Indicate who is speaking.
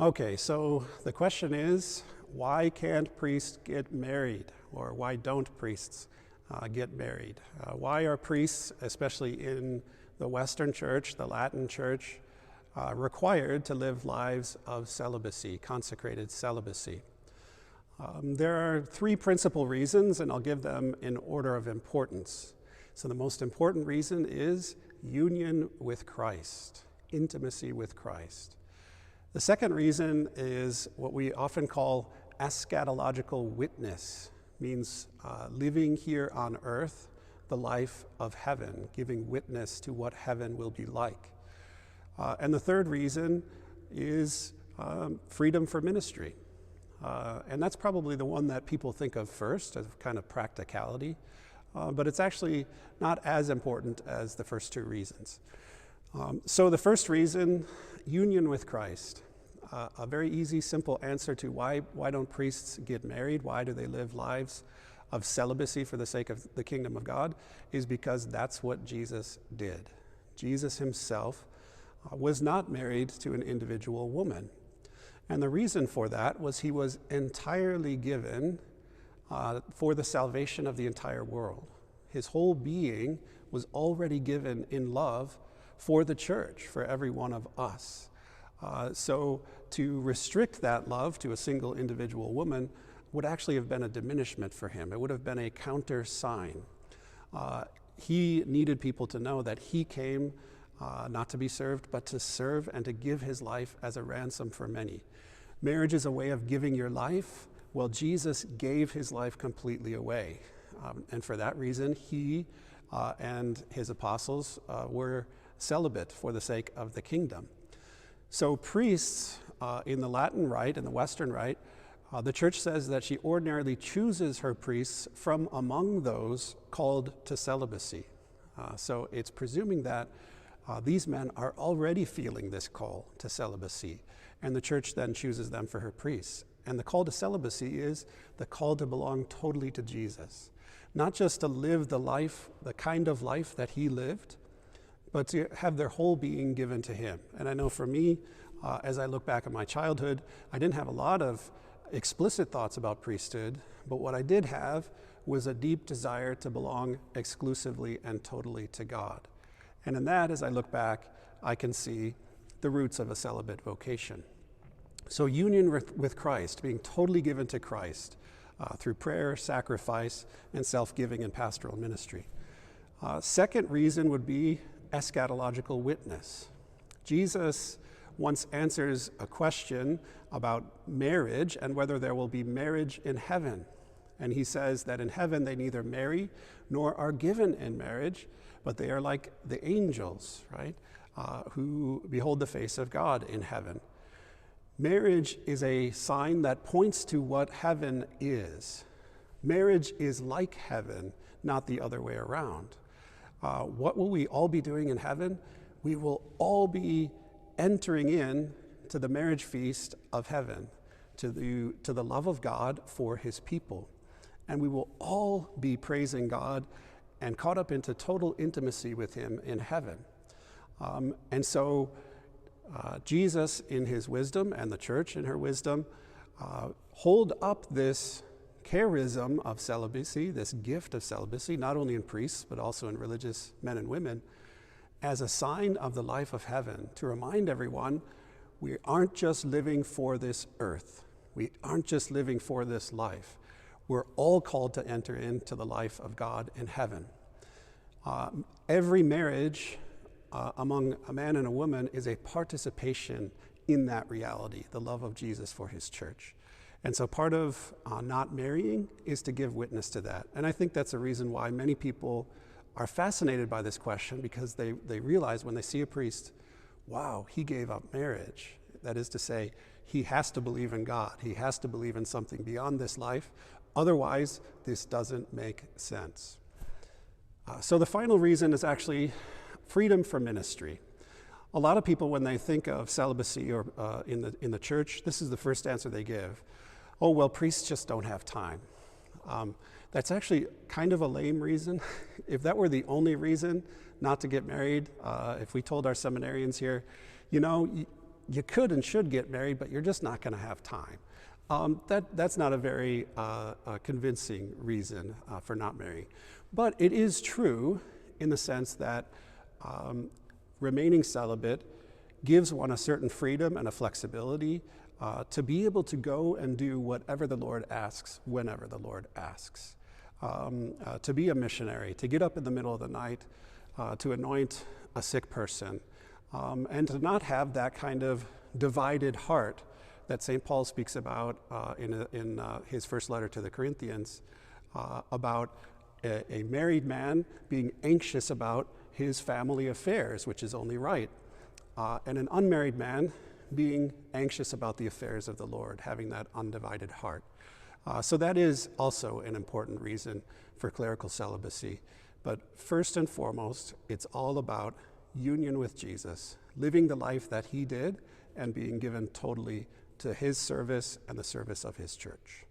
Speaker 1: Okay, so the question is, why can't priests get married? Or why don't priests get married? Why are priests, especially in the Western Church, the Latin Church, required to live lives of celibacy, consecrated celibacy? There are three principal reasons, and I'll give them in order of importance. So the most important reason is union with Christ, intimacy with Christ. The second reason is what we often call eschatological witness, means living here on earth the life of heaven, giving witness to what heaven will be like. And the third reason is freedom for ministry. And that's probably the one that people think of first as kind of practicality, but it's actually not as important as the first two reasons. So the first reason, union with Christ. A very easy, simple answer to why don't priests get married? Why do they live lives of celibacy for the sake of the kingdom of God? Is because that's what Jesus did. Jesus himself was not married to an individual woman. And the reason for that was he was entirely given for the salvation of the entire world. His whole being was already given in love for the church, for every one of us. So to restrict that love to a single individual woman would actually have been a diminishment for him. It would have been a counter sign. He needed people to know that he came not to be served, but to serve and to give his life as a ransom for many. Marriage is a way of giving your life. Well, Jesus gave his life completely away. And for that reason, he and his apostles were celibate for the sake of the kingdom. So priests in the Latin rite, in the Western rite, the church says that she ordinarily chooses her priests from among those called to celibacy. So it's presuming that these men are already feeling this call to celibacy, and the church then chooses them for her priests. And the call to celibacy is the call to belong totally to Jesus. Not just to live the life, the kind of life that he lived, but to have their whole being given to him. And I know for me, as I look back at my childhood, I didn't have a lot of explicit thoughts about priesthood, but what I did have was a deep desire to belong exclusively and totally to God. And in that, as I look back, I can see the roots of a celibate vocation. So union with Christ, being totally given to Christ through prayer, sacrifice, and self-giving and pastoral ministry. Second reason would be eschatological witness. Jesus once answers a question about marriage and whether there will be marriage in heaven. And he says that in heaven they neither marry nor are given in marriage, but they are like the angels, right, who behold the face of God in heaven. Marriage is a sign that points to what heaven is. Marriage is like heaven, not the other way around. What will we all be doing in heaven? We will all be entering in to the marriage feast of heaven, to the love of God for his people. And we will all be praising God and caught up into total intimacy with him in heaven. And so Jesus in his wisdom and the church in her wisdom hold up this charism of celibacy, this gift of celibacy, not only in priests, but also in religious men and women, as a sign of the life of heaven, to remind everyone we aren't just living for this earth. We aren't just living for this life. We're all called to enter into the life of God in heaven. Every marriage among a man and a woman is a participation in that reality, the love of Jesus for his church. And so part of not marrying is to give witness to that. And I think that's a reason why many people are fascinated by this question, because they realize when they see a priest, wow, he gave up marriage. That is to say, he has to believe in God. He has to believe in something beyond this life. Otherwise, this doesn't make sense. So the final reason is actually freedom for ministry. A lot of people, when they think of celibacy or in the church, this is the first answer they give. Oh, well, priests just don't have time. That's actually kind of a lame reason. If that were the only reason not to get married, if we told our seminarians here, you know, you could and should get married, but you're just not going to have time. That's not a very convincing reason for not marrying. But it is true in the sense that remaining celibate gives one a certain freedom and a flexibility to be able to go and do whatever the Lord asks, whenever the Lord asks. To be a missionary, to get up in the middle of the night, to anoint a sick person, and to not have that kind of divided heart that Saint Paul speaks about in his first letter to the Corinthians, about a married man being anxious about his family affairs, which is only right, and an unmarried man being anxious about the affairs of the Lord, having that undivided heart. So that is also an important reason for clerical celibacy. But first and foremost, it's all about union with Jesus, living the life that he did and being given totally to his service and the service of his church.